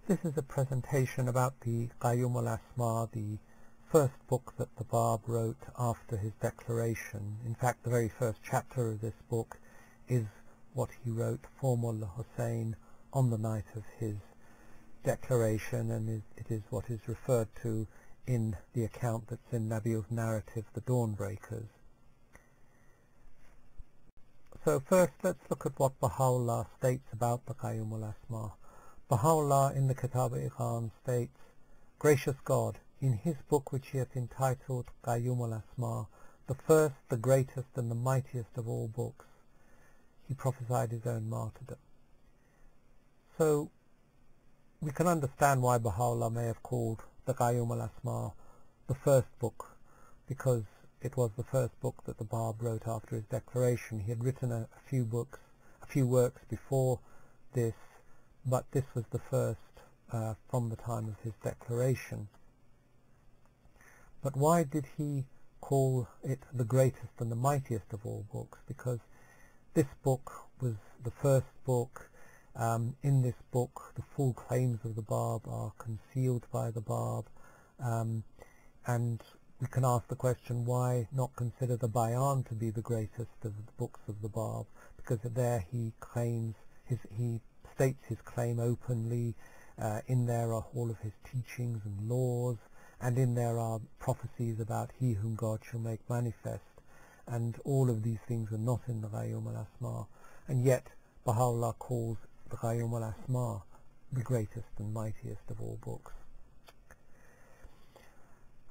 This is a presentation about the Qayyumul Asma, the first book that the Bab wrote after his declaration. In fact, the very first chapter of this book is what he wrote for Mullah Hussein on the night of his declaration, and it is what is referred to in the account that's in Nabiul's narrative, The Dawnbreakers. So first, let's look at what Baha'u'llah states about the Qayyumul Asma. Baha'u'llah in the Kitab-i-Iqan states, "Gracious God, in his book which he hath entitled Qayyumul Asma, the first, the greatest and the mightiest of all books, he prophesied his own martyrdom." So we can understand why Baha'u'llah may have called the Qayyumul Asma the first book, because it was the first book that the Bab wrote after his declaration. He had written a few works before this, but this was the first from the time of his declaration. But why did he call it the greatest and the mightiest of all books? Because this book was the first book. In this book, the full claims of the Bab are concealed by the Bab, and we can ask the question, why not consider the Bayan to be the greatest of the books of the Bab? Because there he states his claim openly. In there are all of his teachings and laws, and in there are prophecies about he whom God shall make manifest, and all of these things are not in the Qayyumul Asma, and yet Baha'u'llah calls the Qayyumul Asma the greatest and mightiest of all books.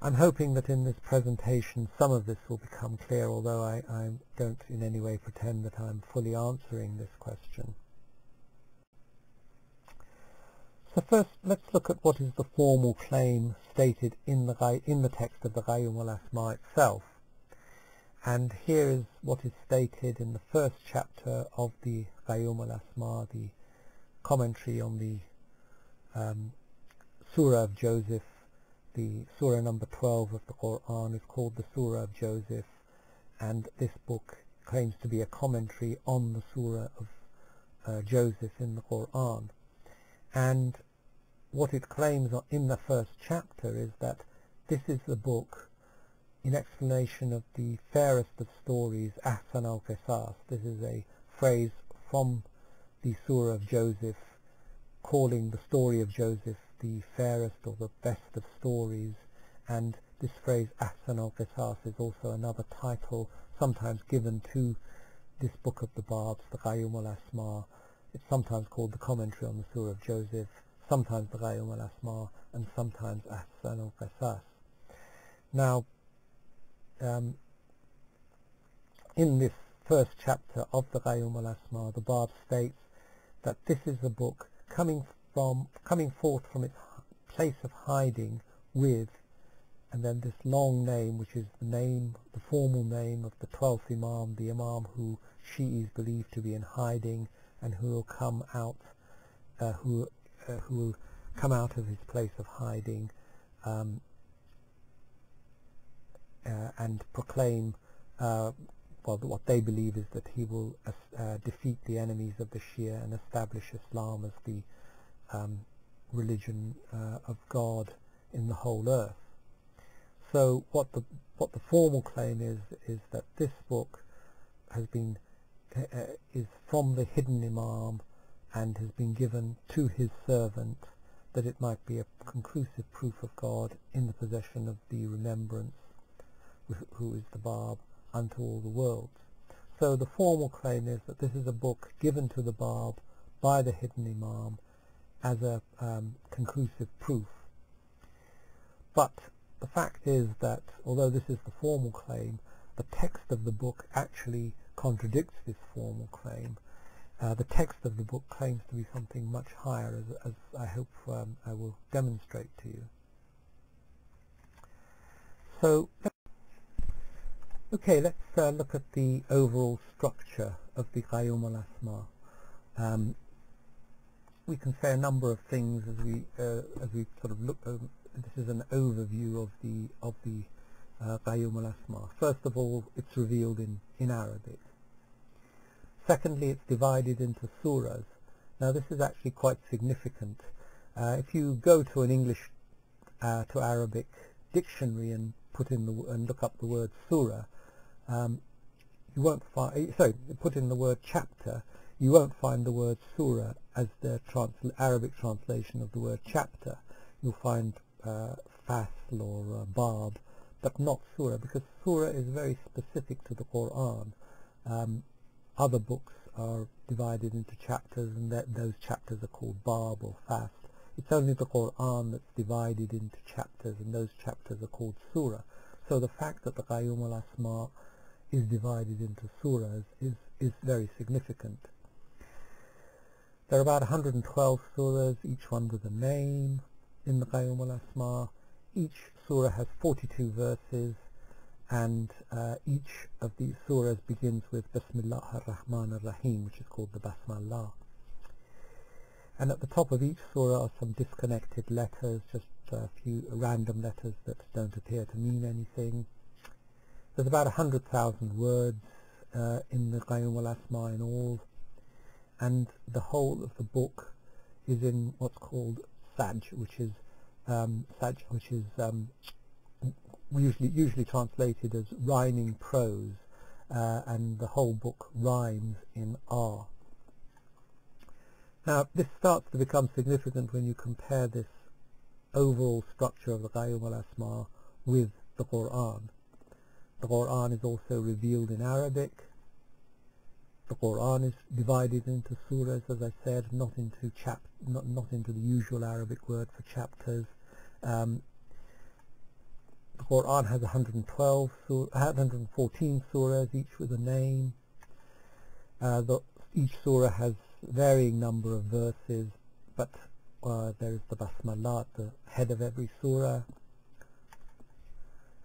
I'm hoping that in this presentation some of this will become clear, although I don't in any way pretend that I'm fully answering this question. So first, let's look at what is the formal claim stated in the text of the Qayyumul Asma itself. And here is what is stated in the first chapter of the Qayyumul Asma, the commentary on the Surah of Joseph. The Surah number 12 of the Quran is called the Surah of Joseph, and this book claims to be a commentary on the Surah of Joseph in the Quran. And what it claims in the first chapter is that this is the book in explanation of the fairest of stories, Ahsan al-Qisas. This is a phrase from the Surah of Joseph, calling the story of Joseph the fairest or the best of stories, and this phrase Ahsan al-Qisas is also another title sometimes given to this book of the Babs, the Qayyumul Asma. It's sometimes called the commentary on the Surah of Joseph, sometimes the Qayyumul Asma, and sometimes Ahsan al-Qisas. Now, in this first chapter of the Qayyumul Asma, the Bab states that this is a book coming forth from its place of hiding with, and then this long name, which is the formal name of the 12th Imam, the Imam who Shi'is believe to be in hiding, and who will come out, who will come out of his place of hiding and proclaim what they believe is that he will defeat the enemies of the Shia and establish Islam as the religion of God in the whole earth. So what the formal claim is that this book has been is from the hidden Imam and has been given to his servant, that it might be a conclusive proof of God in the possession of the remembrance, who is the Bab, unto all the worlds. So the formal claim is that this is a book given to the Bab by the hidden Imam as a conclusive proof. But the fact is that although this is the formal claim, the text of the book actually contradicts this formal claim. The text of the book claims to be something much higher, as I hope I will demonstrate to you. So, okay, let's look at the overall structure of the Qayyumul Asma. We can say a number of things as we sort of look. This is an overview of the Qayyumul Asma. First of all, it's revealed in Arabic. Secondly, it's divided into surahs. Now this is actually quite significant. If you go to an English to Arabic dictionary and look up the word surah, you won't find, put in the word chapter, you won't find the word surah as the Arabic translation of the word chapter. You'll find fasl or bab, but not surah, because surah is very specific to the Quran. Other books are divided into chapters, and those chapters are called bab or fasl. It's only the Quran that's divided into chapters, and those chapters are called surah. So the fact that the Qayyumul Asma is divided into surahs is very significant. There are about 112 surahs, each one with a name in the Qayyumul Asma. Each surah has 42 verses, and each of these surahs begins with Bismillah ar-Rahman ar-Rahim, which is called the Basmallah. And at the top of each surah are some disconnected letters, just a few random letters that don't appear to mean anything. There's about 100,000 words in the Qayyumul Asma in all, and the whole of the book is in what's called Saj, which is usually translated as rhyming prose, and the whole book rhymes in R. Now, this starts to become significant when you compare this overall structure of the Qayyumul Asma with the Quran. The Quran is also revealed in Arabic. The Quran is divided into surahs, as I said, not into the usual Arabic word for chapters. The Quran has 114 surahs, each with a name. Each surah has varying number of verses, but there is the Basmallah at the head of every surah.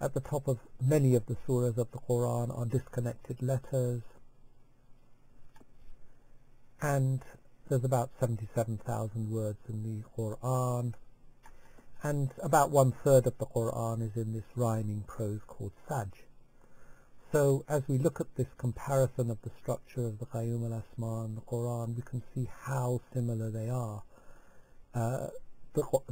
At the top of many of the surahs of the Quran are disconnected letters, and there's about 77,000 words in the Quran, and about 1/3 of the Quran is in this rhyming prose called Saj. So as we look at this comparison of the structure of the Qayyumul Asma and the Quran, we can see how similar they are. The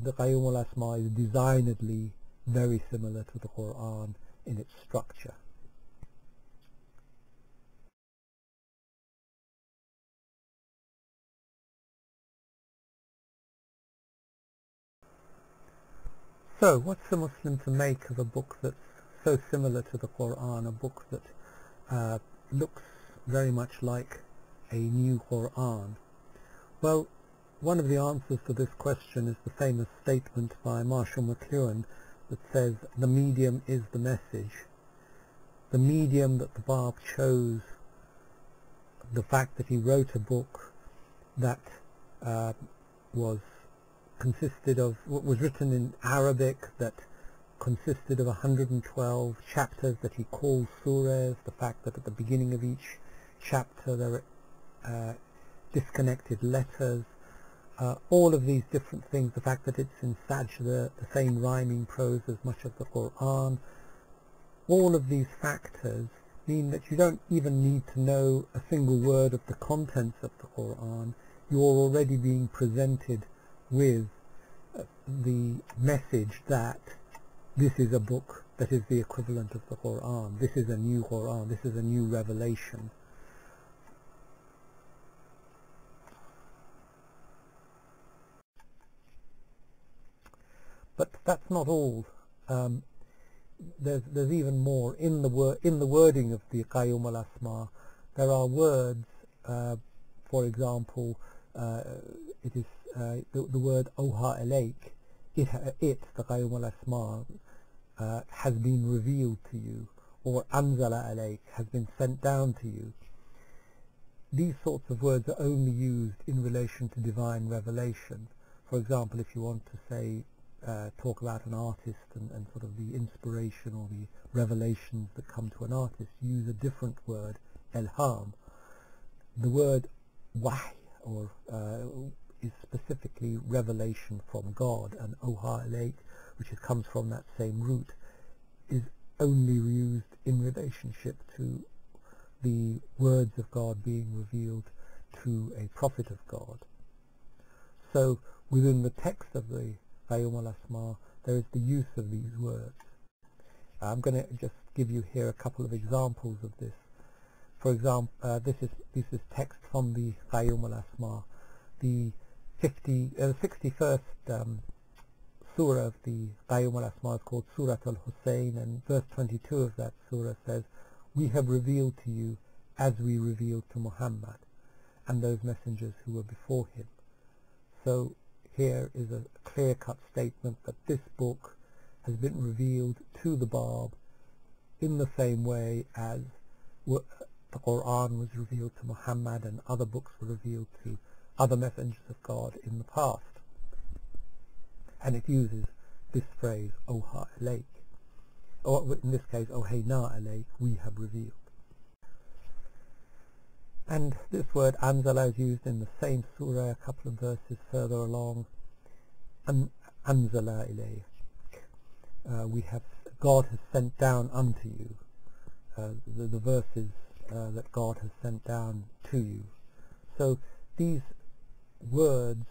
Qayyumul Asma is designedly very similar to the Quran in its structure. So what's the Muslim to make of a book that's so similar to the Quran, a book that looks very much like a new Quran? Well, one of the answers to this question is the famous statement by Marshall McLuhan that says, the medium is the message. The medium that the Bab chose, the fact that he wrote a book that was written in Arabic, that consisted of 112 chapters that he called surahs, the fact that at the beginning of each chapter there are disconnected letters, all of these different things, the fact that it's in Saj, the same rhyming prose as much of the Quran, all of these factors mean that you don't even need to know a single word of the contents of the Quran. You're already being presented with the message that this is a book that is the equivalent of the Quran. This is a new Quran. This is a new revelation. But that's not all. There's even more in the wording of the Qayyumul Asma. There are words, for example, it is the word Oha Alayk. The Qayyumul Asma, has been revealed to you, or Anzala Alayk, has been sent down to you. These sorts of words are only used in relation to divine revelation. For example, if you want to say, talk about an artist and sort of the inspiration or the revelations that come to an artist, use a different word, Ilham. The word Wahy, or is specifically revelation from God, and Oha Alayk, which comes from that same root, is only used in relationship to the words of God being revealed to a prophet of God. So within the text of the Qayyumul Asma there is the use of these words. I'm going to just give you here a couple of examples of this. For example, this is text from the Qayyumul Asma. The 61st surah of the Qayyumul Asma is called Surah Al-Hussein, and verse 22 of that surah says, "We have revealed to you as we revealed to Muhammad and those messengers who were before him." So here is a clear-cut statement that this book has been revealed to the Bab in the same way as the Quran was revealed to Muhammad and other books were revealed to other messengers of God in the past. And it uses this phrase, Oha alayk, or in this case, Ohayna alayk, we have revealed. And this word anzala is used in the same surah a couple of verses further along. Anzala ilayk. God has sent down unto you. The verses that God has sent down to you. So these words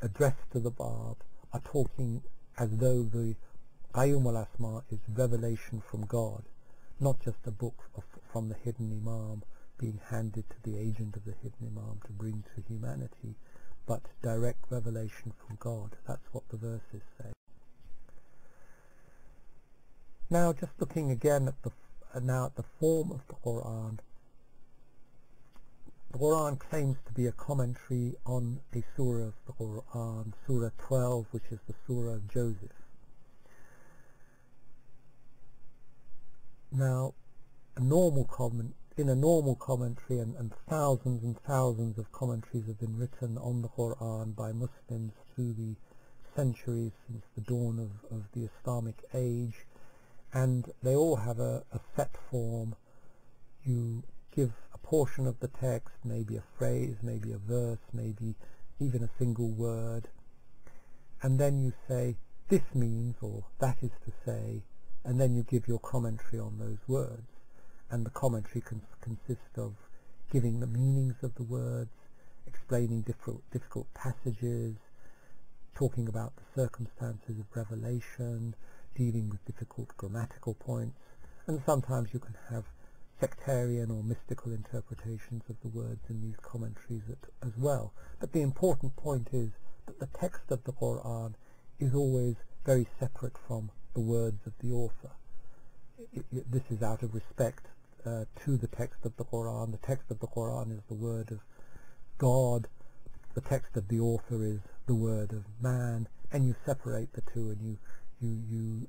addressed to the Bab are talking as though the Qayyumul Asma is revelation from God, not just a book from the hidden Imam being handed to the agent of the hidden Imam to bring to humanity, but direct revelation from God. That's what the verses say. Now, just looking again at the form of the Quran. The Quran claims to be a commentary on a surah of the Quran, Surah 12, which is the Surah of Joseph. Now, in a normal commentary, and thousands of commentaries have been written on the Quran by Muslims through the centuries since the dawn of the Islamic age, and they all have a set form. You give a portion of the text, maybe a phrase, maybe a verse, maybe even a single word, and then you say, this means, or that is to say, and then you give your commentary on those words. And the commentary consists of giving the meanings of the words, explaining difficult passages, talking about the circumstances of revelation, dealing with difficult grammatical points, and sometimes you can have sectarian or mystical interpretations of the words in these commentaries as well. But the important point is that the text of the Quran is always very separate from the words of the author. This is out of respect to the text of the Quran. The text of the Quran is the word of God, the text of the author is the word of man, and you separate the two, and you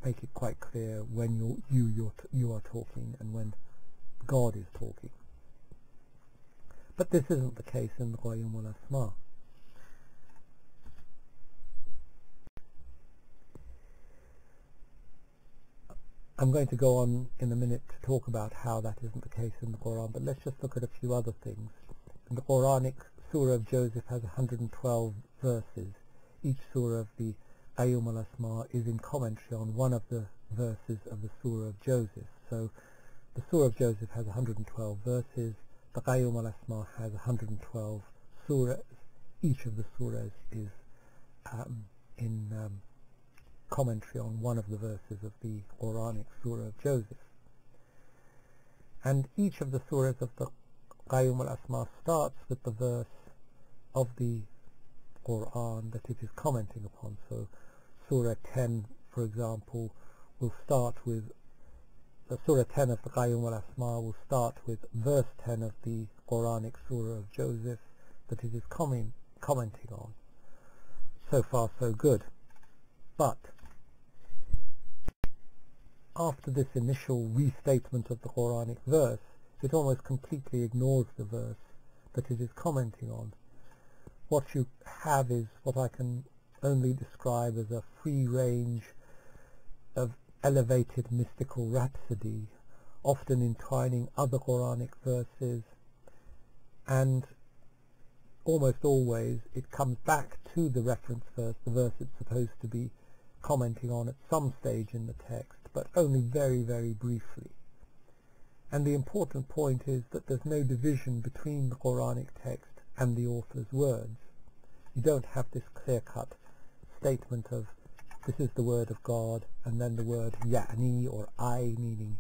make it quite clear when you are talking and when God is talking. But this isn't the case in the Qayyumul Asma. I'm going to go on in a minute to talk about how that isn't the case in the Quran, but let's just look at a few other things. And the Quranic Surah of Joseph has 112 verses. Each surah of the Qayyumul Asma is in commentary on one of the verses of the Surah of Joseph. So the Surah of Joseph has 112 verses, the Qayyumul Asma has 112 surahs. Each of the surahs is in commentary on one of the verses of the Quranic Surah of Joseph. And each of the surahs of the Qayyumul Asma starts with the verse of the Quran that it is commenting upon. So Surah 10, for example, will start with Surah 10 of the Qayyumul Asma will start with verse 10 of the Quranic Surah of Joseph that it is commenting on. So far so good. But after this initial restatement of the Quranic verse, it almost completely ignores the verse that it is commenting on. What you have is what I can only describe as a free range of elevated mystical rhapsody, often entwining other Quranic verses, and almost always it comes back to the reference verse, the verse it's supposed to be commenting on at some stage in the text, but only very, very briefly. And the important point is that there's no division between the Quranic text and the author's words. You don't have this clear-cut statement of this is the word of God and then the word ya'ni or I, meaning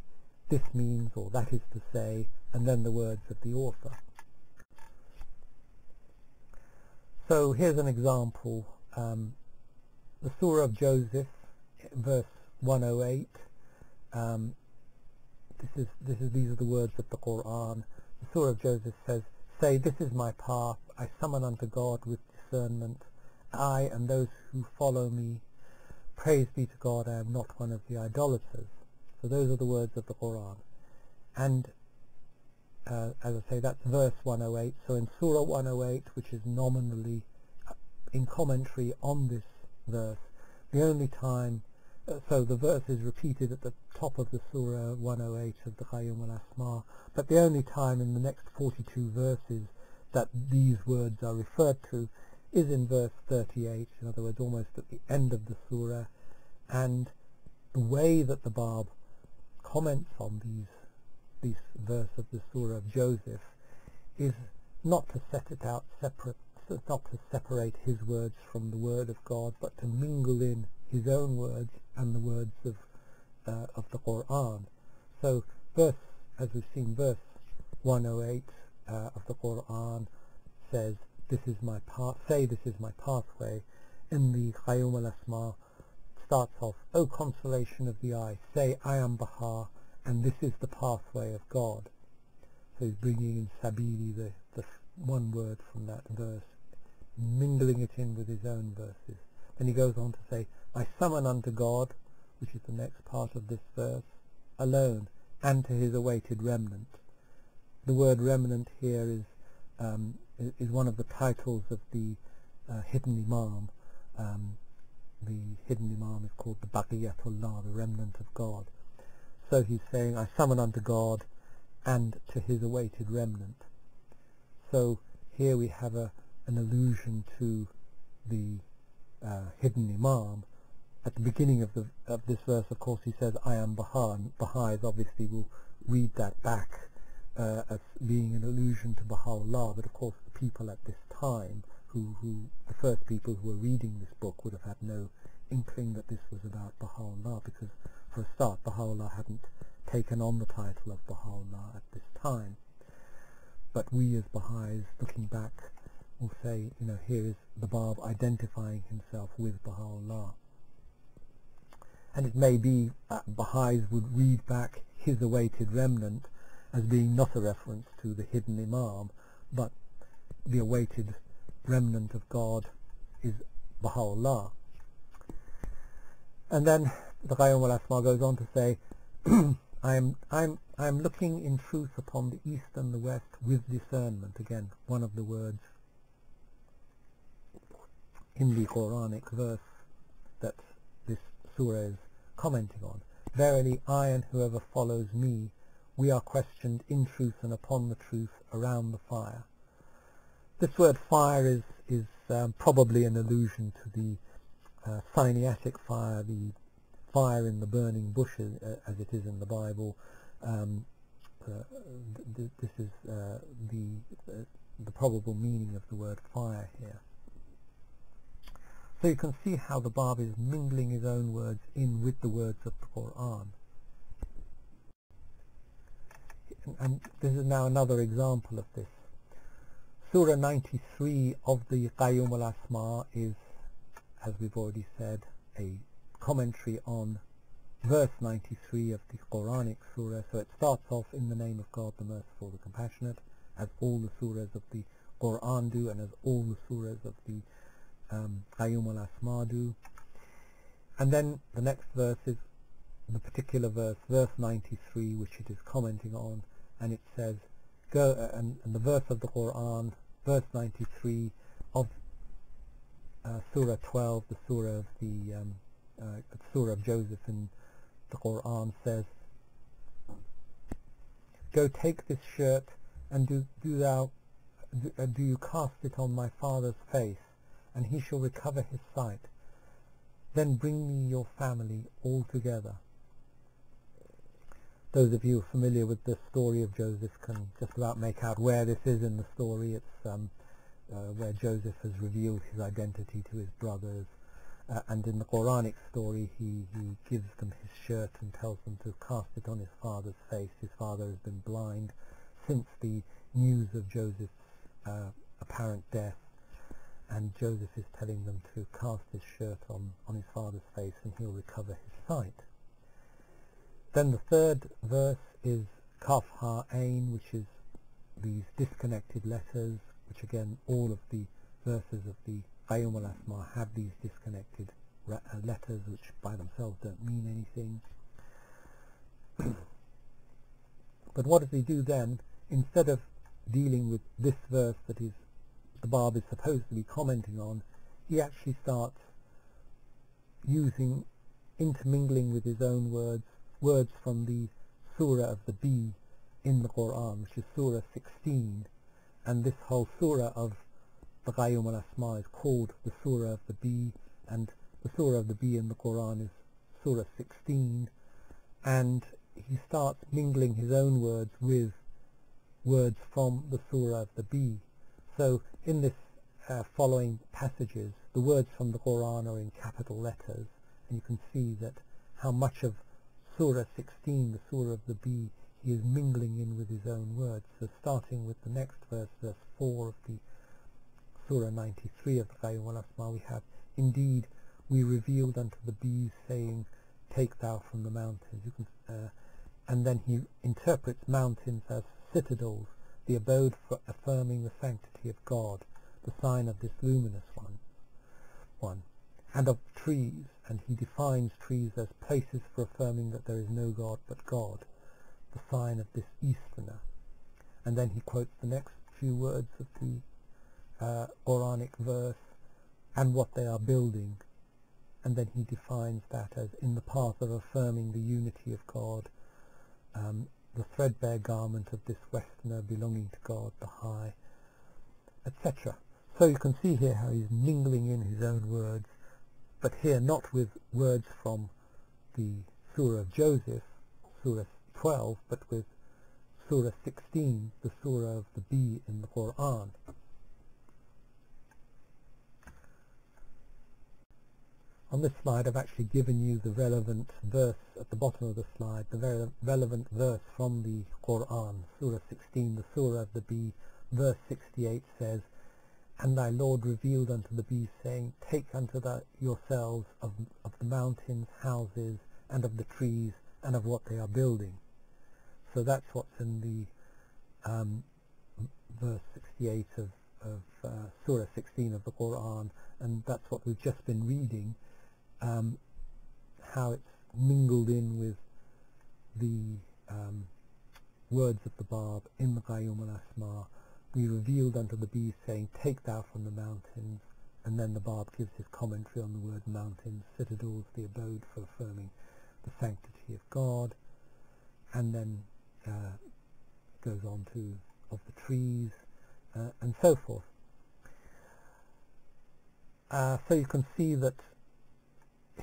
this means or that is to say, and then the words of the author. So here's an example. The Surah of Joseph, verse 108. These are the words of the Quran. The Surah of Joseph says, "Say, this is my path. I summon unto God with discernment. I and those who follow me. Praise be to God, I am not one of the idolaters." So those are the words of the Quran. And as I say, that's verse 108. So in Surah 108, which is nominally in commentary on this verse, the only time, so the verse is repeated at the top of the Surah 108 of the Qayyumul Asma, but the only time in the next 42 verses that these words are referred to is in verse 38, in other words, almost at the end of the Surah. And the way that the Bab comments on this verse of the Surah of Joseph is not to set it out separate, not to separate his words from the word of God, but to mingle in his own words and the words of the Quran. So as we've seen, verse 108 of the Quran says, "This is my path." Say, "This is my pathway." In the Qayyumul Asma starts off, "O consolation of the eye, say, I am Baha, and this is the pathway of God." So he's bringing in Sabili, the one word from that verse, mingling it in with his own verses. Then he goes on to say, "I summon unto God," which is the next part of this verse, "alone, and to his awaited remnant." The word remnant here is one of the titles of the hidden Imam. The hidden Imam is called the Baqiyatullah, the remnant of God. So he's saying, "I summon unto God and to his awaited remnant." So here we have an allusion to the hidden Imam. At the beginning of this verse, of course, he says, "I am Baha," and Baha'is obviously will read that back as being an allusion to Baha'u'llah, but of course the people at this time, the first people who were reading this book, would have had no inkling that this was about Baha'u'llah, because for a start Baha'u'llah hadn't taken on the title of Baha'u'llah at this time. But we as Baha'is, looking back, will say, here is the Bab identifying himself with Baha'u'llah. And it may be Baha'is would read back his awaited remnant as being not a reference to the hidden Imam, but the awaited remnant of God is Baha'u'llah. And then the Qayyumul Asma goes on to say, I am looking in truth upon the east and the west with discernment. Again, one of the words in the Quranic verse that this surah is commenting on. "Verily, I and whoever follows me, we are questioned in truth and upon the truth around the fire." This word fire is probably an allusion to the Sinaitic fire, the fire in the burning bushes, as it is in the Bible. This is the probable meaning of the word fire here. So you can see how the Bab is mingling his own words in with the words of the Quran. And this is now another example of this. Surah 93 of the Qayyumul Asma is, as we've already said, a commentary on verse 93 of the Quranic surah. So it starts off, "In the name of God, the Merciful, the Compassionate," as all the surahs of the Quran do, and as all the surahs of the Qayyumul Asma do. And then the next verse is the particular verse, verse 93, which it is commenting on, and it says, and the verse of the Quran, verse 93 of Surah 12, the Surah of the Surah of Joseph in the Quran, says, "Go take this shirt and do you cast it on my father's face, and he shall recover his sight. Then bring me your family all together." Those of you familiar with the story of Joseph can just about make out where this is in the story. It's where Joseph has revealed his identity to his brothers, and in the Quranic story he gives them his shirt and tells them to cast it on his father's face. His father has been blind since the news of Joseph's apparent death, and Joseph is telling them to cast his shirt on his father's face and he'll recover his sight. Then the third verse is Kaf Ha Ain, which is these disconnected letters, which again all of the verses of the Qayyumul Asma have these disconnected letters which by themselves don't mean anything. But what does he do then? Instead of dealing with this verse that the Bab is supposed to be commenting on, he actually starts intermingling with his own words from the surah of the bee in the Quran, which is surah 16, and this whole surah of the Qayyumul Asma is called the surah of the bee, and the surah of the bee in the Quran is surah 16, and he starts mingling his own words with words from the surah of the bee. So in this following passages, the words from the Quran are in capital letters, and you can see that how much of surah 16, the surah of the bee, he is mingling in with his own words. So starting with the next verse, verse 4 of the surah 93 of the Qayyumul Asma, we have, indeed we revealed unto the bees, saying, take thou from the mountains. And then he interprets mountains as citadels, the abode for affirming the sanctity of God, the sign of this luminous one, and of trees, and he defines trees as places for affirming that there is no God but God, the sign of this Easterner. And then he quotes the next few words of the Quranic verse and what they are building, and then he defines that as in the path of affirming the unity of God, the threadbare garment of this Westerner belonging to God, Baha'i, etc. So you can see here how he's mingling in his own words, but here not with words from the Surah of Joseph, Surah 12, but with Surah 16, the Surah of the bee in the Quran. On this slide I've actually given you the relevant verse at the bottom of the slide, the relevant verse from the Quran, Surah 16, the Surah of the bee, verse 68 says, and thy Lord revealed unto the bee, saying, take unto yourselves of the mountains houses, and of the trees, and of what they are building. So that's what's in the verse 68 of Surah 16 of the Quran, and that's what we've just been reading, how it's mingled in with the words of the Bab in the Qayyumul Asma. We revealed unto the bee, saying, take thou from the mountains, and then the Bab gives his commentary on the word mountains, citadels, the abode for affirming the sanctity of God, and then goes on to of the trees, and so forth. So you can see that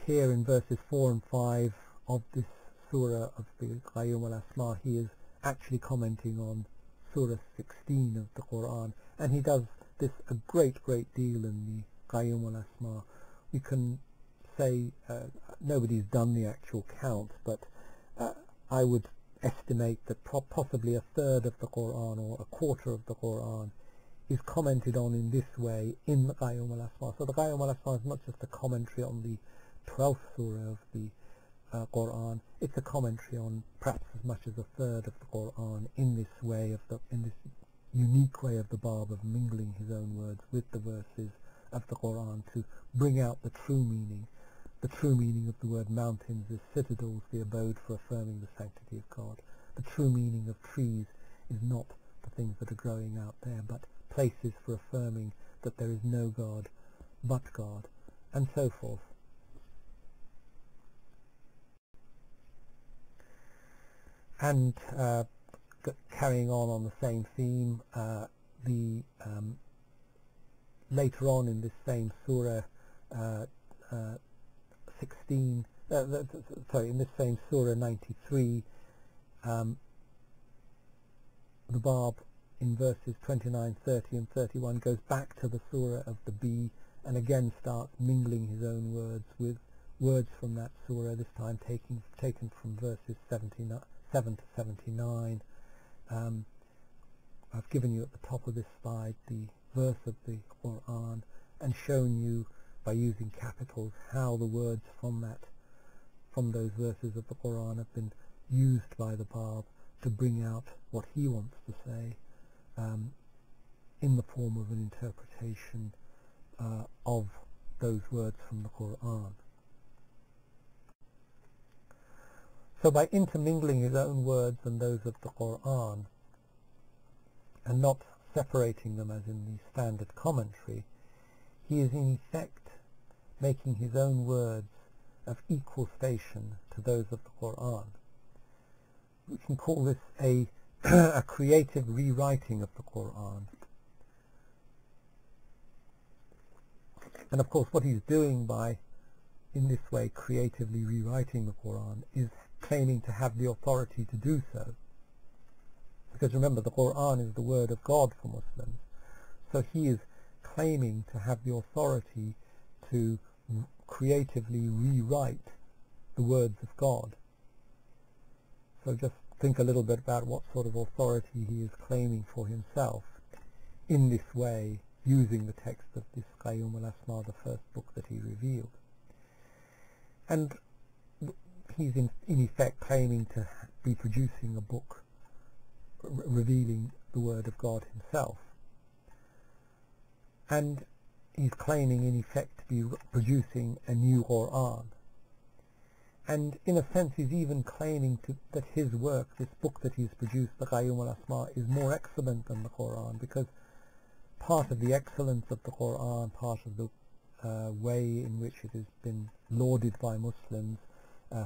here in verses 4 and 5 of this surah of the Qayyumul Asma, he is actually commenting on Surah 16 of the Quran, and he does this a great deal in the Qayyumul Asma. We can say nobody's done the actual count, but I would estimate that possibly a third of the Quran or a quarter of the Quran is commented on in this way in the Qayyumul Asma. So the Qayyumul Asma is not just a commentary on the 12th surah of the Quran, it's a commentary on perhaps as much as a third of the Quran in this way, in this unique way of the Bab of mingling his own words with the verses of the Quran to bring out the true meaning. The true meaning of the word mountains is citadels, the abode for affirming the sanctity of God. The true meaning of trees is not the things that are growing out there, but places for affirming that there is no God but God, and so forth. And carrying on the same theme, later on in this same surah 16, in this same surah 93, the Bab in verses 29, 30 and 31 goes back to the surah of the bee and again starts mingling his own words with words from that surah, this time taken from verses 7 to 79. I've given you at the top of this slide the verse of the Qur'an and shown you by using capitals how the words from those verses of the Qur'an have been used by the Bab to bring out what he wants to say in the form of an interpretation of those words from the Qur'an. So by intermingling his own words and those of the Qur'an and not separating them as in the standard commentary, he is in effect making his own words of equal station to those of the Qur'an. We can call this a creative rewriting of the Qur'an. And of course what he's doing by, in this way, creatively rewriting the Qur'an is claiming to have the authority to do so. Because remember, the Qur'an is the word of God for Muslims. So he is claiming to have the authority to creatively rewrite the words of God. So just think a little bit about what sort of authority he is claiming for himself in this way, using the text of this Qayyumul Asma, the first book that he revealed. And he's in effect claiming to be producing a book revealing the word of God himself. And he's claiming in effect to be producing a new Qur'an. And in a sense he's even claiming that his work, this book that he's produced, the Qayyumul Asma, is more excellent than the Qur'an, because part of the excellence of the Qur'an, part of the way in which it has been lauded by Muslims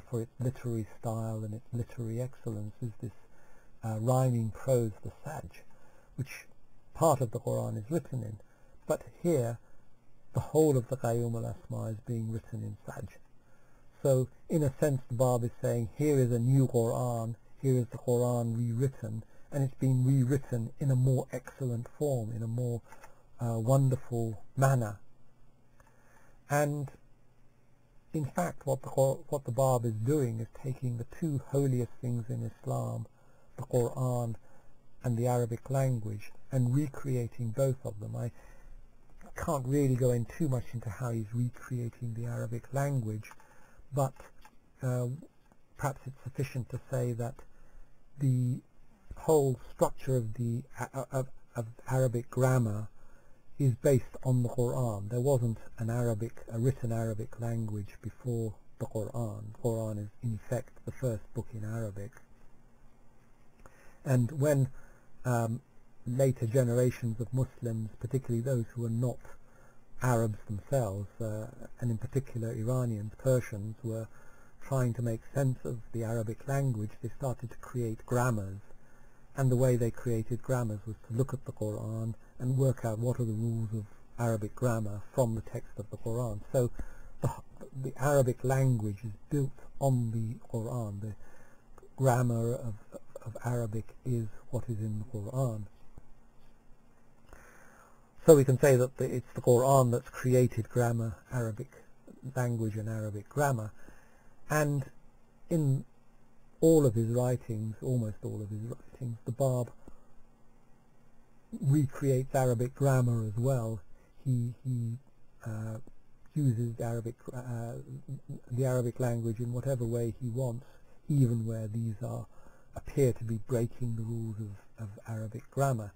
for its literary style and its literary excellence, is this rhyming prose, the Sajj, which part of the Qur'an is written in. But here the whole of the Qayyumul Asma is being written in Sajj. So in a sense the Bab is saying, here is a new Qur'an, here is the Qur'an rewritten, and it's been rewritten in a more excellent form, in a more wonderful manner. And in fact what the Bab is doing is taking the two holiest things in Islam, the Qur'an and the Arabic language, and recreating both of them. I can't really go in too much into how he's recreating the Arabic language, but perhaps it's sufficient to say that the whole structure of the of Arabic grammar is based on the Qur'an. There wasn't a written Arabic language before the Qur'an. The Qur'an is in effect the first book in Arabic. And when later generations of Muslims, particularly those who were not Arabs themselves, and in particular Iranians, Persians, were trying to make sense of the Arabic language, they started to create grammars. And the way they created grammars was to look at the Qur'an and work out what are the rules of Arabic grammar from the text of the Qur'an. So the Arabic language is built on the Qur'an. The grammar of Arabic is what is in the Qur'an. So we can say that it's the Qur'an that's created grammar, Arabic language and Arabic grammar. And in all of his writings, almost all of his writings, the Bab recreates Arabic grammar as well. He uses the Arabic language in whatever way he wants, even where these appear to be breaking the rules of Arabic grammar.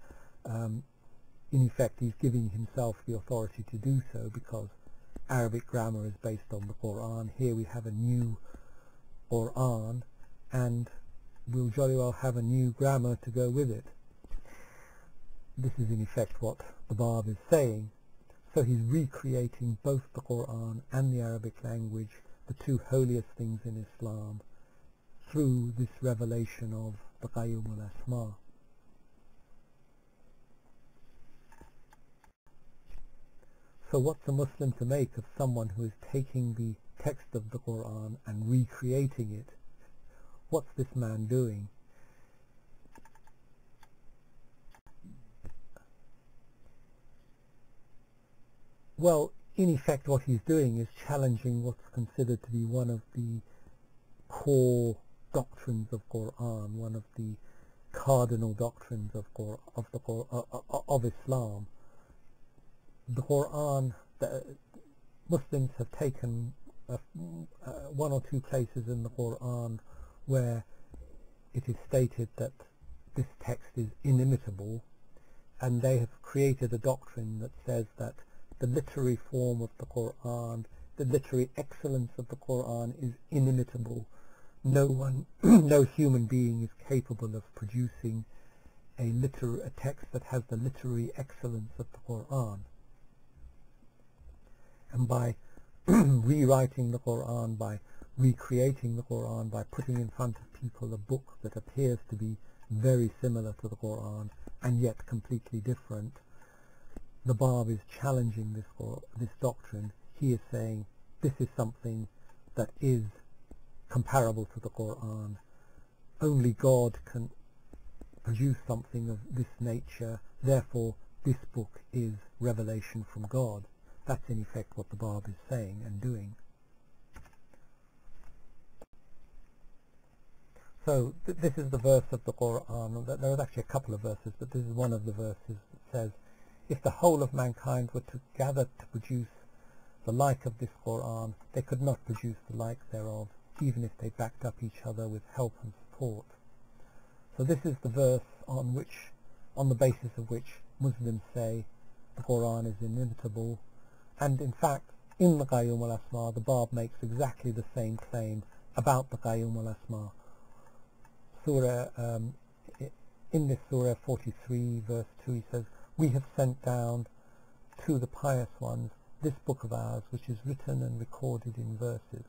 In effect, he's giving himself the authority to do so because Arabic grammar is based on the Qur'an. Here we have a new Qur'an, and we'll jolly well have a new grammar to go with it. This is in effect what the Bab is saying. So he's recreating both the Qur'an and the Arabic language, the two holiest things in Islam, through this revelation of the Qayyumul Asma. So what's a Muslim to make of someone who is taking the text of the Qur'an and recreating it? What's this man doing? Well, in effect what he's doing is challenging what's considered to be one of the core doctrines of Quran, one of the cardinal doctrines of Islam. The Quran, the Muslims have taken one or two places in the Quran where it is stated that this text is inimitable, and they have created a doctrine that says that the literary form of the Quran, the literary excellence of the Quran is inimitable. No human being is capable of producing a text that has the literary excellence of the Quran. And by rewriting the Quran, by recreating the Quran, by putting in front of people a book that appears to be very similar to the Quran and yet completely different, the Bab is challenging this doctrine. He is saying this is something that is comparable to the Quran. Only God can produce something of this nature, therefore this book is revelation from God. That's in effect what the Bab is saying and doing. So this is the verse of the Quran. There is actually a couple of verses, but this is one of the verses that says, if the whole of mankind were to gather to produce the like of this Quran, they could not produce the like thereof, even if they backed up each other with help and support. So this is the verse on the basis of which Muslims say the Quran is inimitable. And in fact, in the Qayyumul Asma, the Bab makes exactly the same claim about the Qayyumul Asma. In this surah 43 verse 2, he says, we have sent down to the pious ones this book of ours, which is written and recorded in verses.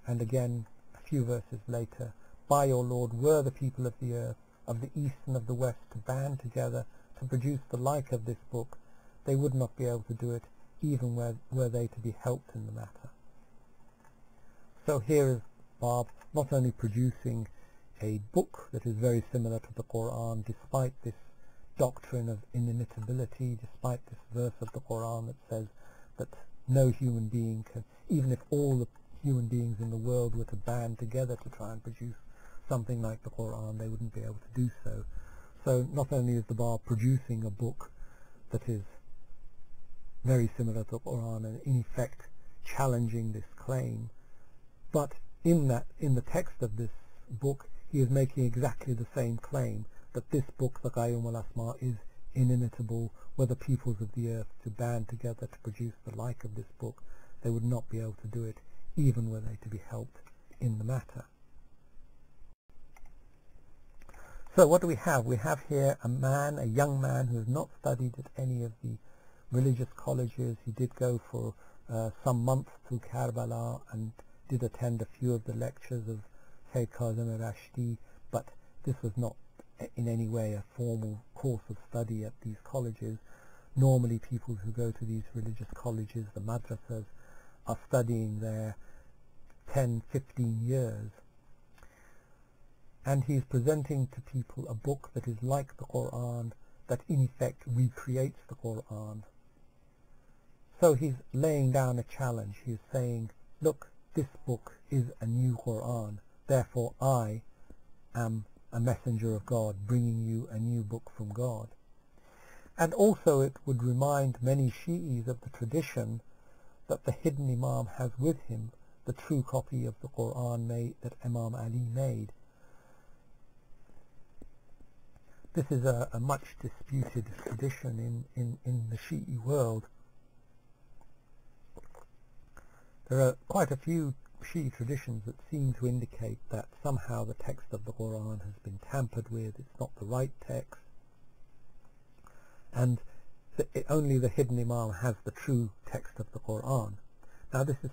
And again, a few verses later, by your Lord were the people of the earth, of the east and of the west, to band together to produce the like of this book, they would not be able to do it, even were they to be helped in the matter. So here is Bab not only producing a book that is very similar to the Quran, despite this doctrine of inimitability, despite this verse of the Quran that says that no human being can, even if all the human beings in the world were to band together to try and produce something like the Quran, they wouldn't be able to do so. So not only is the Bab producing a book that is very similar to the Quran and in effect challenging this claim, but in the text of this book he is making exactly the same claim, that this book, the Qayyumul Asma, is inimitable. Were the peoples of the earth to band together to produce the like of this book, they would not be able to do it, even were they to be helped in the matter. So what do we have? We have here a young man who has not studied at any of the religious colleges. He did go for some months to Karbala and did attend a few of the lectures of Sayyid Kazim al-Rashdi, but this was not in any way a formal course of study at these colleges. Normally people who go to these religious colleges, the madrasas, are studying there 10, 15 years. And he's presenting to people a book that is like the Quran, that in effect recreates the Quran. So he's laying down a challenge. He's saying, look, this book is a new Quran, therefore I am a messenger of God, bringing you a new book from God. And also it would remind many Shi'is of the tradition that the hidden Imam has with him the true copy of the Quran that Imam Ali made. This is a much disputed tradition in the Shi'i world. There are quite a few Shi'i traditions that seem to indicate that somehow the text of the Quran has been tampered with, it's not the right text, and only the hidden Imam has the true text of the Quran. Now this is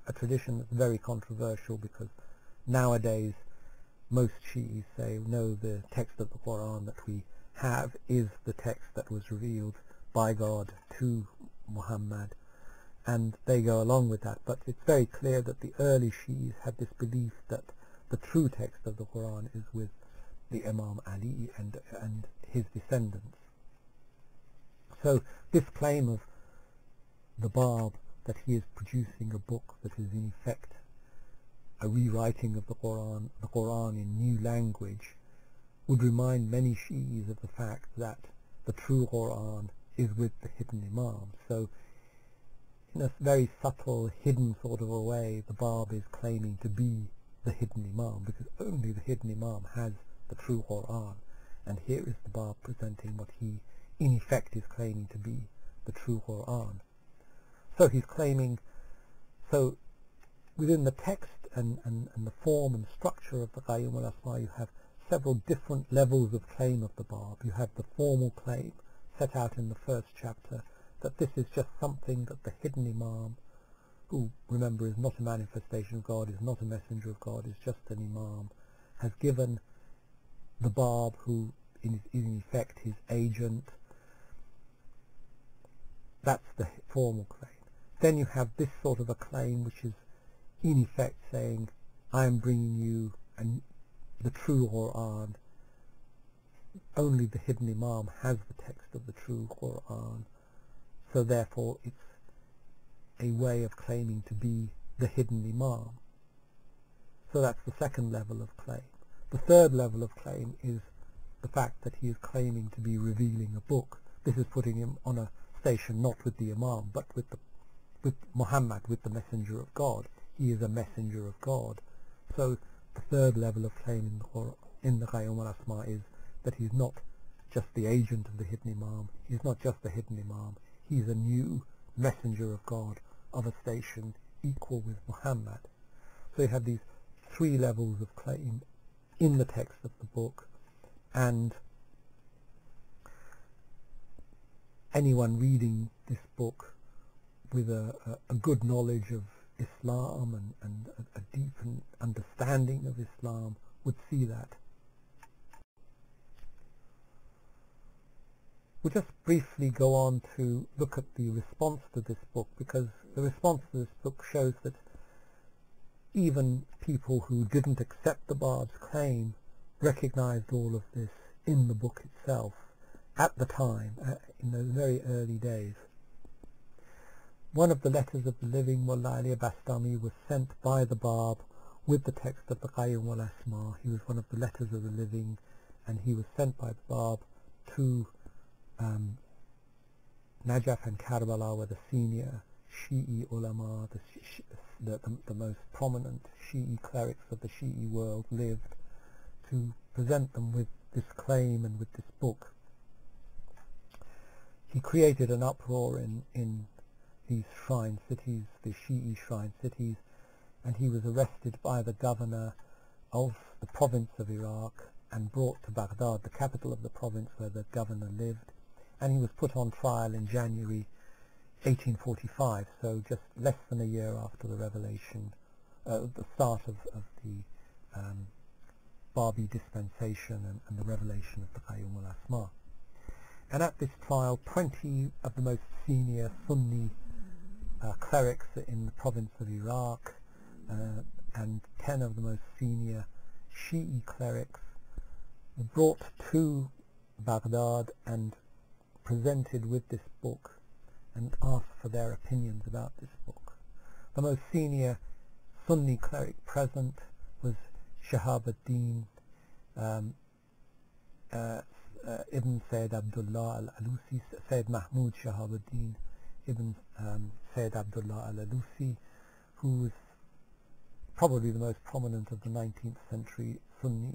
a tradition that's very controversial, because nowadays most Shi'is say, no, the text of the Quran that we have is the text that was revealed by God to Muhammad, and they go along with that. But it's very clear that the early Shi'is had this belief that the true text of the Quran is with the Imam Ali and his descendants. So this claim of the Bab that he is producing a book that is in effect a rewriting of the Quran in new language, would remind many Shi'is of the fact that the true Quran is with the hidden Imam. So in a very subtle, hidden sort of a way, the Bab is claiming to be the hidden Imam, because only the hidden Imam has the true Quran. And here is the Bab presenting what he in effect is claiming to be the true Quran. So he's claiming, so within the text and the form and structure of the Qayyumul Asma, you have several different levels of claim of the Bab. You have the formal claim set out in the first chapter, that this is just something that the hidden Imam, who, remember, is not a manifestation of God, is not a messenger of God, is just an Imam, has given the Bab, who is in effect his agent. That's the formal claim. Then you have this sort of a claim which is in effect saying, I am bringing you the true Quran. Only the hidden Imam has the text of the true Quran, so therefore it's a way of claiming to be the hidden Imam. So that's the second level of claim. The third level of claim is the fact that he is claiming to be revealing a book. This is putting him on a station not with the Imam, but with Muhammad, with the messenger of God. He is a messenger of God. So the third level of claim in the Qayyumul Asma is that he's not just the agent of the hidden Imam, he's not just the hidden Imam, he's a new messenger of God of a station equal with Muhammad. So you have these three levels of claim in the text of the book, and anyone reading this book with a good knowledge of Islam and a deep understanding of Islam would see that. We'll just briefly go on to look at the response to this book, because the response to this book shows that even people who didn't accept the Bab's claim recognized all of this in the book itself at the time, in those very early days. One of the letters of the living, Mullah Ali Bastami, was sent by the Bab with the text of the Qayyumul Asma. He was one of the letters of the living, and he was sent by the Bab to Najaf and Karbala, where the senior Shi'i ulama, the most prominent Shi'i clerics of the Shi'i world lived, to present them with this claim and with this book. He created an uproar in these shrine cities, the Shi'i shrine cities, and he was arrested by the governor of the province of Iraq and brought to Baghdad, the capital of the province where the governor lived, and he was put on trial in January 1845, so just less than a year after the revelation, the start of the Babi dispensation and the revelation of the Qayyumul Asma. And at this trial, 20 of the most senior Sunni clerics in the province of Iraq and 10 of the most senior Shi'i clerics were brought to Baghdad and presented with this book and asked for their opinions about this book. The most senior Sunni cleric present was Shahabuddin Ibn Sayyid Abdullah al-Alusi, Sayyid Mahmud Shahabuddin Ibn Sayyid Abdullah al-Alusi, who was probably the most prominent of the 19th century Sunni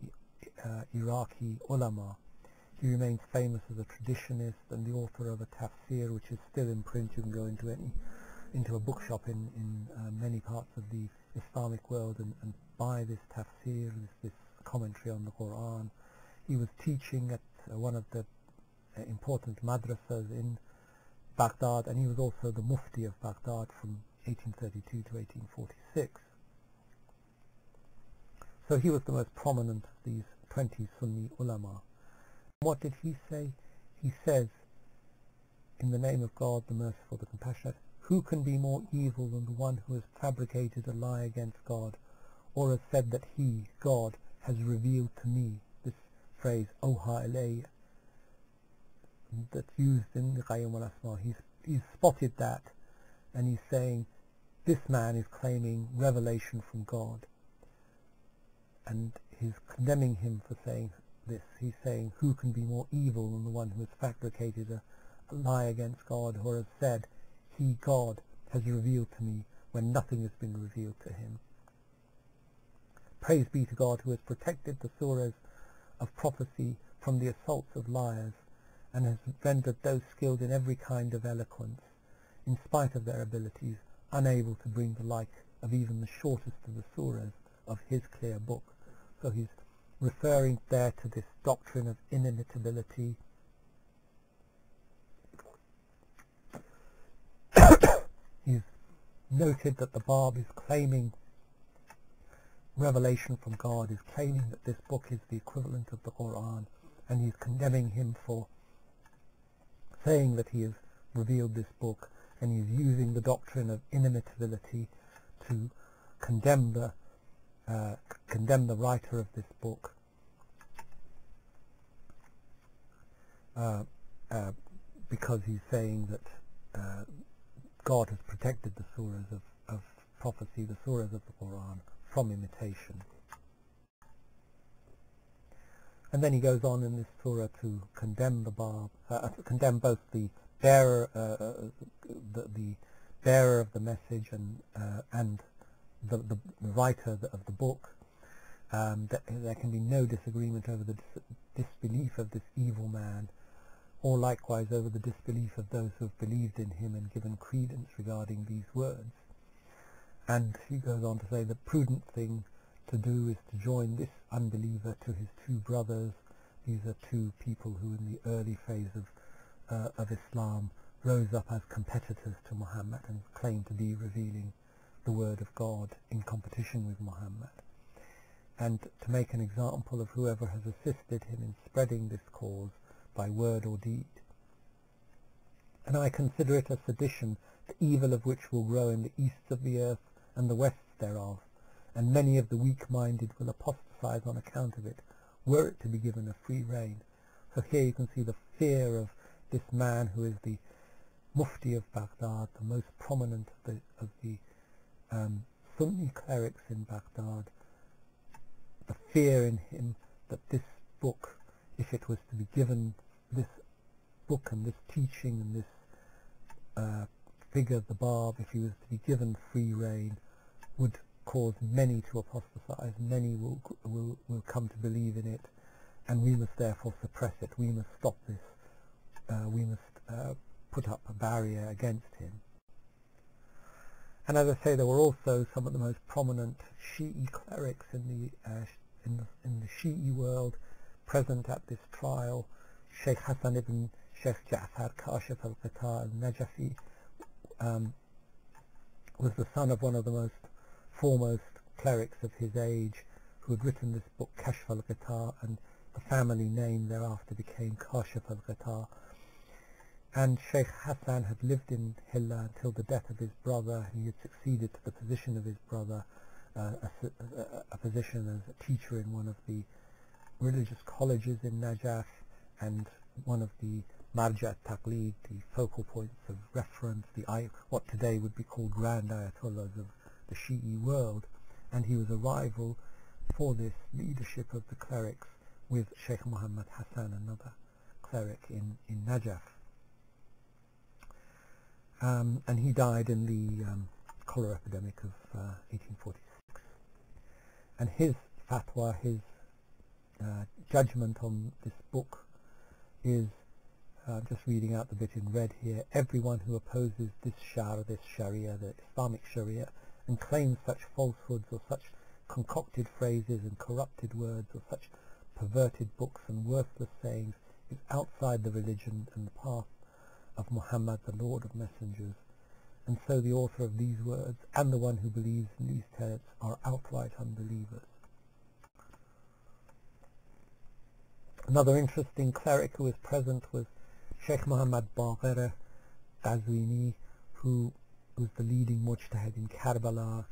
Iraqi ulama. He remains famous as a traditionist and the author of a tafsir which is still in print. You can go into a bookshop in many parts of the Islamic world and buy this tafsir, this commentary on the Quran. He was teaching at one of the important madrasas in Baghdad, and he was also the mufti of Baghdad from 1832 to 1846. So he was the most prominent of these 20 Sunni ulama. What did he say? He says, in the name of God, the merciful, the compassionate, who can be more evil than the one who has fabricated a lie against God, or has said that he, God, has revealed to me? This phrase, Oha ilay, that's used in the Qayyumul Asma. He's spotted that and he's saying this man is claiming revelation from God, and he's condemning him for saying this. He's saying, who can be more evil than the one who has fabricated a lie against God, or has said, he, God, has revealed to me when nothing has been revealed to him. Praise be to God, who has protected the surahs of prophecy from the assaults of liars, and has rendered those skilled in every kind of eloquence, in spite of their abilities, unable to bring the like of even the shortest of the surahs of his clear book. So he's referring there to this doctrine of inimitability. He's noted that the Bab is claiming revelation from God, is claiming that this book is the equivalent of the Quran, and he's condemning him for saying that he has revealed this book, and he's using the doctrine of inimitability to condemn the writer of this book, because he's saying that God has protected the surahs of prophecy, the surahs of the Quran, from imitation. And then he goes on in this surah to condemn the Bab, condemn both the bearer, the bearer of the message, and the writer of the book. That there can be no disagreement over the disbelief of this evil man, or likewise over the disbelief of those who have believed in him and given credence regarding these words. And he goes on to say the prudent thing to do is to join this unbeliever to his two brothers. These are two people who in the early phase of Islam rose up as competitors to Muhammad and claimed to be revealing the word of God in competition with Muhammad, and to make an example of whoever has assisted him in spreading this cause by word or deed. And I consider it a sedition, the evil of which will grow in the easts of the earth and the wests thereof, and many of the weak-minded will apostatize on account of it, were it to be given a free rein. So here you can see the fear of this man who is the Mufti of Baghdad, the most prominent of the Sunni clerics in Baghdad, the fear in him that this book, if it was to be given, this book and this teaching and this figure, the Bab, if he was to be given free rein, would cause many to apostatize, many will come to believe in it, and we must therefore suppress it. We must stop this. We must put up a barrier against him. And as I say, there were also some of the most prominent Shi'i clerics in the Shi'i world present at this trial. Sheikh Hassan ibn Sheikh Ja'far Kashif al-Qitar al-Najafi was the son of one of the most foremost clerics of his age, who had written this book Kashf al-Qitar, and the family name thereafter became Kashif al-Qitar. And Sheikh Hassan had lived in Hilla until the death of his brother. He had succeeded to the position of his brother, a position as a teacher in one of the religious colleges in Najaf, and one of the Marja Taqlid, the focal points of reference, what today would be called Grand Ayatollahs of the Shi'i world. And he was a rival for this leadership of the clerics with Sheikh Muhammad Hassan, another cleric in Najaf. And he died in the cholera epidemic of 1846. And his fatwa, his judgment on this book is, just reading out the bit in red here, everyone who opposes this Sharia, the Islamic Sharia, and claims such falsehoods or such concocted phrases and corrupted words or such perverted books and worthless sayings is outside the religion and the path of Muhammad, the Lord of Messengers. And so the author of these words and the one who believes in these tenets are outright unbelievers. Another interesting cleric who was present was Sheikh Muhammad Baqir Qazwini, who was the leading mujtahid in Karbala.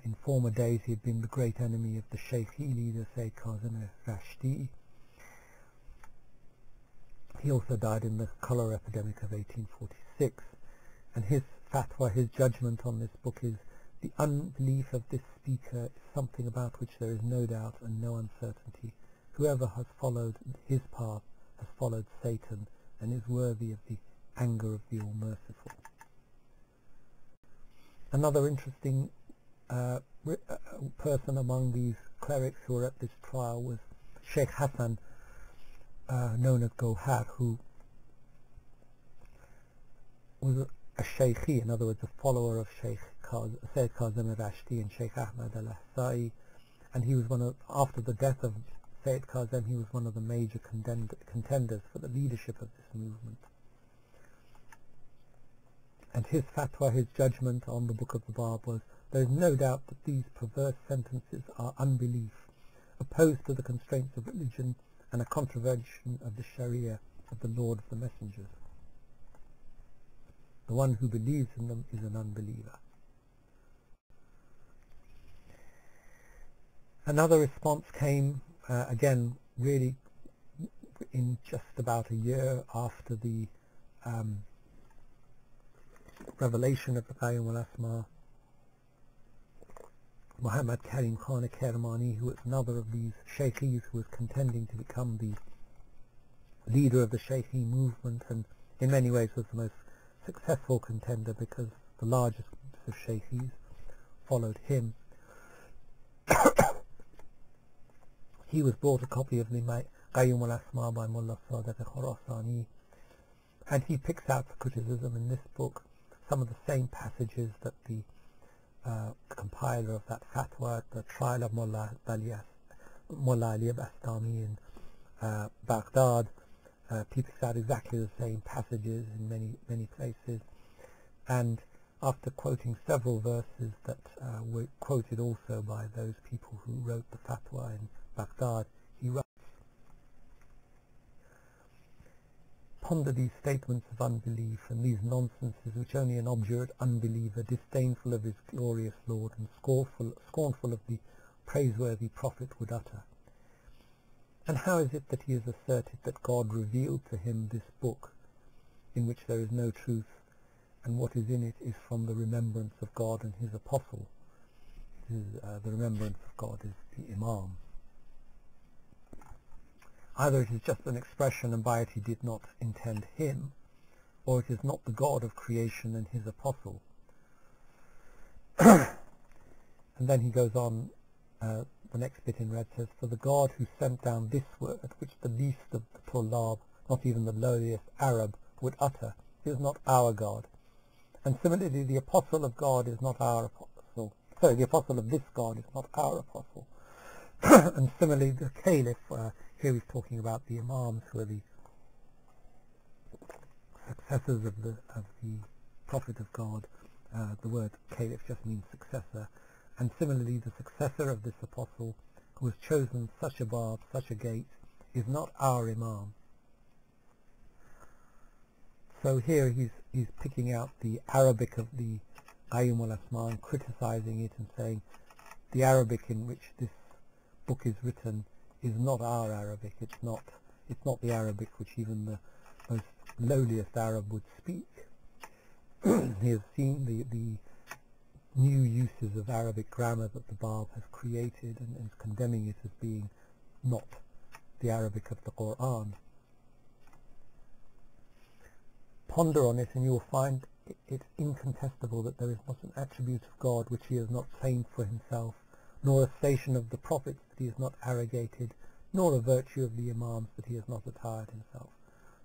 In former days he had been the great enemy of the Shaykhi leader Sayyid Kazim Rashdi. He also died in the cholera epidemic of 1846, and his fatwa, his judgment on this book is, the unbelief of this speaker is something about which there is no doubt and no uncertainty. Whoever has followed his path has followed Satan and is worthy of the anger of the All-Merciful. Another interesting person among these clerics who were at this trial was Sheikh Hassan, known as Gohar, who was a Shaykhi, in other words a follower of Sayyid Kazim al-Rashti and Sheikh Ahmad al-Ahsa'i, and he was after the death of Sayyid Kazim, he was one of the major contenders for the leadership of this movement. And his fatwa, his judgment on the Book of the Bab was, there is no doubt that these perverse sentences are unbelief, opposed to the constraints of religion and a contravention of the Sharia of the Lord of the Messengers. The one who believes in them is an unbeliever. Another response came, again, really in just about a year after the revelation of the Qayyumul Asma. Muhammad Karim Khan Kermani, who was another of these Shaykhis who was contending to become the leader of the Shaykhi movement, and in many ways was the most successful contender because the largest groups of Shaykhis followed him. He was brought a copy of the Qayyumul Asma by Mullah Sadiq Khurasani, and he picks out for criticism in this book some of the same passages that the compiler of that fatwa at the trial of Mullah Ali Bastami in Baghdad. He picks out exactly the same passages in many places, and after quoting several verses that were quoted also by those people who wrote the fatwa in Baghdad, he writes, "Ponder these statements of unbelief and these nonsenses which only an obdurate unbeliever, disdainful of his glorious Lord and scornful of the praiseworthy Prophet would utter. And how is it that he has asserted that God revealed to him this book, in which there is no truth, and what is in it is from the remembrance of God and his apostle?" The remembrance of God is the Imam. Either it is just an expression and by it he did not intend him, or it is not the God of creation and his apostle. And then he goes on, the next bit in red says, "For the God who sent down this word, which the least of the Tullab, not even the lowliest Arab, would utter, is not our God. And similarly the apostle of God is not our apostle. Sorry, the apostle of this God is not our apostle." And similarly the Caliph, here he's talking about the Imams who are the successors of the Prophet of God. The word Caliph just means successor. And similarly the successor of this apostle, who has chosen such a bab, such a gate, is not our Imam. So here he's picking out the Arabic of the Qayyumul Asma and criticizing it and saying the Arabic in which this book is written is not our Arabic. It's not the Arabic which even the most lowliest Arab would speak. He has seen the new uses of Arabic grammar that the Bab has created and is condemning it as being not the Arabic of the Quran. Ponder on it and you will find it's incontestable that there is not an attribute of God which he has not claimed for himself, nor a station of the prophets that he has not arrogated, nor a virtue of the Imams that he has not attired himself.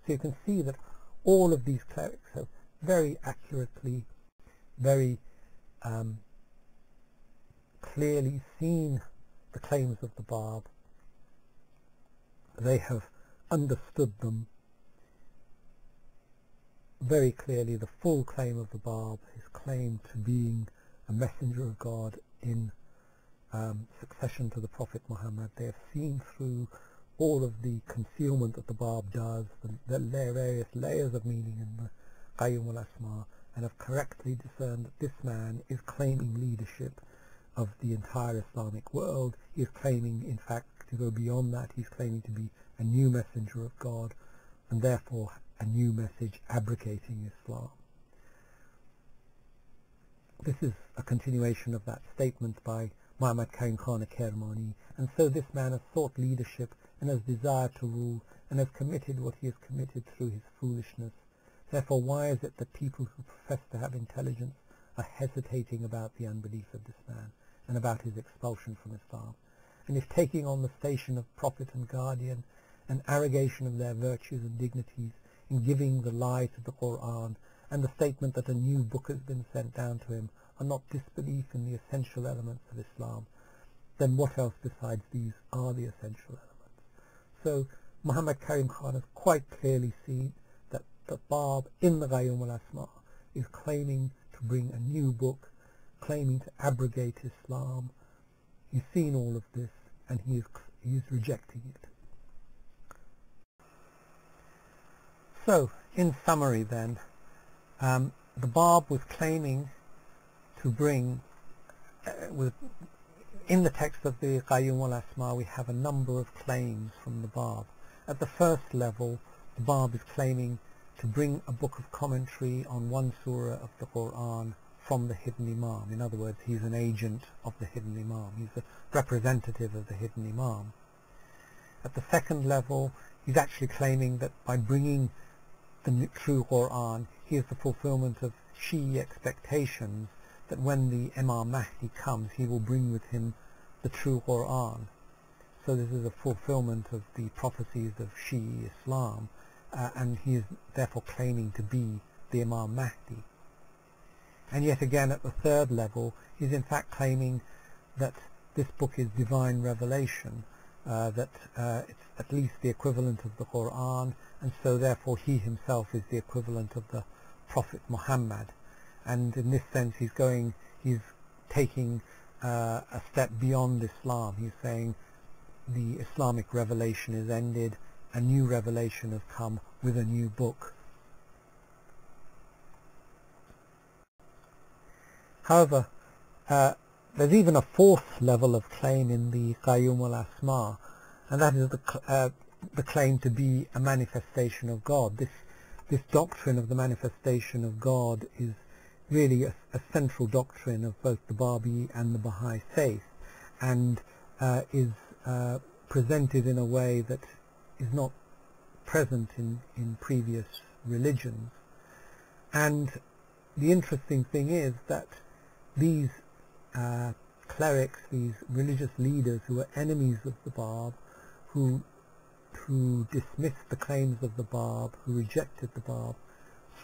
So you can see that all of these clerics have very accurately, very clearly seen the claims of the Bab. They have understood them very clearly. The full claim of the Bab, his claim to being a messenger of God in succession to the Prophet Muhammad. They have seen through all of the concealment that the Bab does, the various layers of meaning in the Qayyumul Asma, and have correctly discerned that this man is claiming leadership of the entire Islamic world. He is claiming, in fact, to go beyond that. He's claiming to be a new messenger of God, and therefore a new message abrogating Islam. This is a continuation of that statement by Muhammad Karim Khan Kermani. And so this man has sought leadership and has desired to rule and has committed what he has committed through his foolishness. Therefore, why is it that people who profess to have intelligence are hesitating about the unbelief of this man and about his expulsion from Islam? And if taking on the station of prophet and guardian and arrogation of their virtues and dignities in giving the lie to the Qur'an and the statement that a new book has been sent down to him are not disbelief in the essential elements of Islam, then what else besides these are the essential elements? So Muhammad Karim Khan has quite clearly seen that the Bab in the Qayyumul Asma is claiming to bring a new book, claiming to abrogate Islam. He's seen all of this and he is rejecting it. So, in summary then, the Bab was claiming to bring, in the text of the Qayyumul Asma we have a number of claims from the Bab. At the first level, the Bab is claiming to bring a book of commentary on one surah of the Qur'an from the hidden Imam. In other words, he's an agent of the hidden Imam. He's a representative of the hidden Imam. At the second level, he's actually claiming that by bringing the true Qur'an, he is the fulfillment of Shi'i expectations that when the Imam Mahdi comes, he will bring with him the true Qur'an. So this is a fulfillment of the prophecies of Shi'i Islam, and he is therefore claiming to be the Imam Mahdi. And yet again, at the third level, he's in fact claiming that this book is divine revelation, that it's at least the equivalent of the Qur'an, and so therefore he himself is the equivalent of the Prophet Muhammad. And in this sense he's taking a step beyond Islam. He's saying the Islamic revelation is ended, a new revelation has come with a new book. However, there's even a fourth level of claim in the Qayyumul Asma, and that is the claim to be a manifestation of God. This doctrine of the manifestation of God is really a central doctrine of both the Baha'i and the Baha'i faith, and is presented in a way that is not present in previous religions. And the interesting thing is that these clerics, these religious leaders who were enemies of the Bab, who dismissed the claims of the Bab, who rejected the Bab,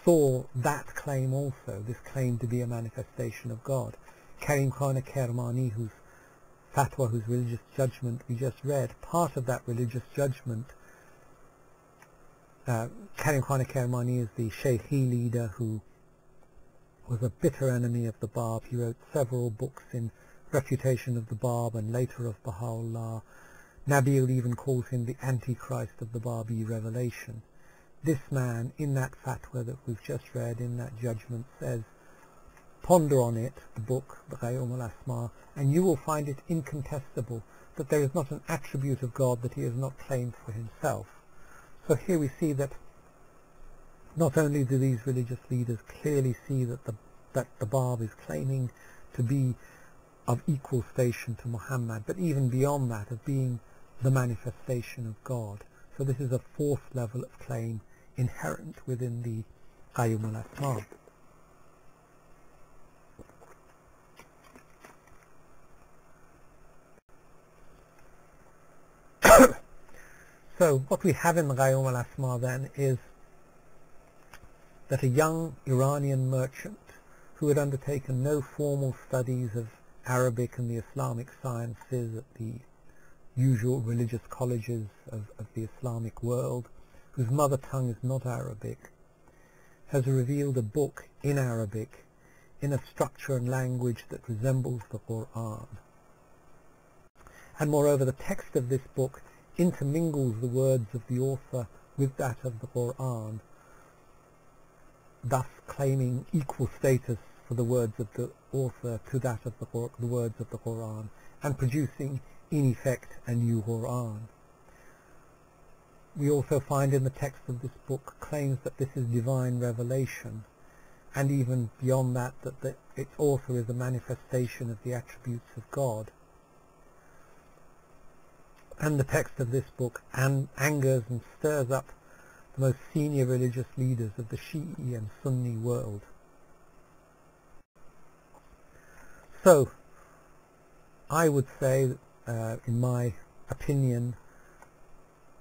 saw that claim also, this claim to be a manifestation of God. Karim Khan Kermani, whose fatwa, whose religious judgment we just read, part of that religious judgment, Karim Khan Kermani is the Shaykhi leader who was a bitter enemy of the Bab. He wrote several books in refutation of the Bab and later of Baha'u'llah. Nabil even calls him the Antichrist of the Babi revelation. This man, in that fatwa that we've just read, in that judgment, says, ponder on it, the book, the Qayyumul Asma, and you will find it incontestable that there is not an attribute of God that he has not claimed for himself. So here we see that not only do these religious leaders clearly see that the Bab is claiming to be of equal station to Muhammad, but even beyond that, of being the manifestation of God. So this is a fourth level of claim inherent within the Qayyumul Asma. So what we have in the Qayyumul Asma then is that a young Iranian merchant who had undertaken no formal studies of Arabic and the Islamic sciences at the usual religious colleges of the Islamic world, whose mother tongue is not Arabic, has revealed a book in Arabic in a structure and language that resembles the Qur'an. And moreover, the text of this book intermingles the words of the author with that of the Qur'an, thus claiming equal status for the words of the author to that of the words of the Qur'an, and producing in effect a new Qur'an. We also find in the text of this book claims that this is divine revelation, and even beyond that, that its author is a manifestation of the attributes of God. And the text of this book angers and stirs up the most senior religious leaders of the Shi'i and Sunni world. So, I would say, in my opinion,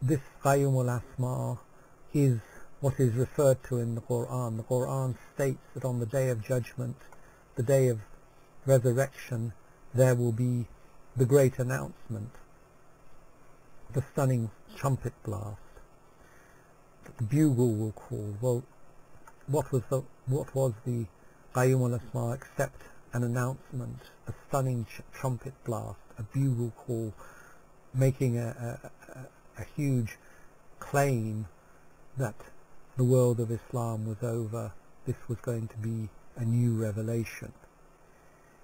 this Qayyumul Asma is what is referred to in the Quran. The Quran states that on the Day of Judgment, the Day of Resurrection, there will be the great announcement, the stunning trumpet blast, that the bugle will call. Well, what was the Qayyumul Asma except an announcement, a stunning trumpet blast, a bugle call, making a huge claim that the world of Islam was over. This was going to be a new revelation.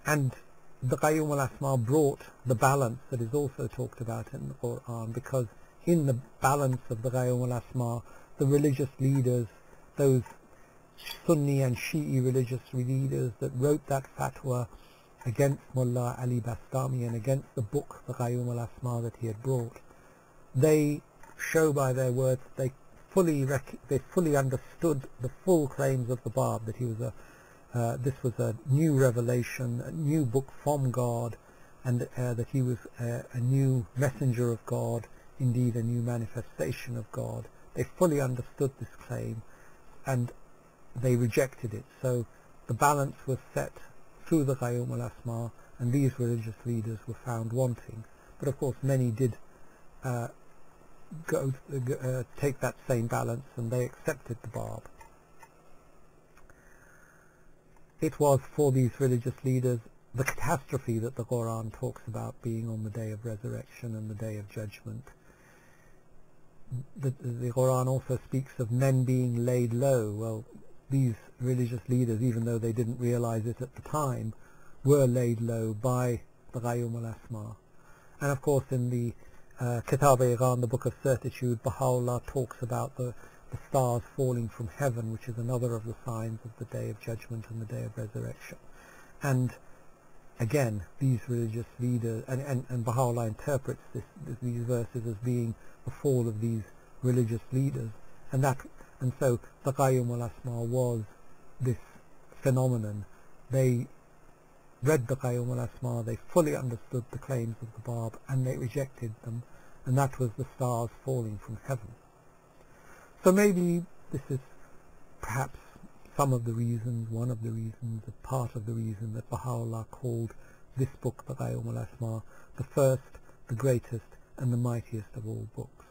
And the Qayyumul Asma brought the balance that is also talked about in the Quran, because in the balance of the Qayyumul Asma, the religious leaders, those Sunni and Shi'i religious leaders that wrote that fatwa against Mullah Ali Bastami and against the book, the Qayyumul Asma, that he had brought, they show by their words they fully understood the full claims of the Bab, that he was this was a new revelation, a new book from God, and that he was a new messenger of God, indeed a new manifestation of God. They fully understood this claim and they rejected it. So the balance was set through the Qayyumul Asma, and these religious leaders were found wanting. But of course many did take that same balance, and they accepted the Bab. It was for these religious leaders the catastrophe that the Quran talks about being on the Day of Resurrection and the Day of Judgment. The Quran also speaks of men being laid low. Well, these religious leaders, even though they didn't realize it at the time, were laid low by the Qayyumul Asma. And of course in the Kitab-e-Iqan, the Book of Certitude, Baha'u'llah talks about the stars falling from heaven, which is another of the signs of the Day of Judgment and the Day of Resurrection. And again, these religious leaders, and Baha'u'llah interprets these verses as being the fall of these religious leaders, and so the Qayyumul Asma was this phenomenon. They read the Qayyumul Asma, they fully understood the claims of the Bab, and they rejected them, and that was the stars falling from heaven. So maybe this is perhaps some of the reasons, one of the reasons, a part of the reason that Baha'u'llah called this book, the Qayyumul Asma, the first, the greatest, and the mightiest of all books.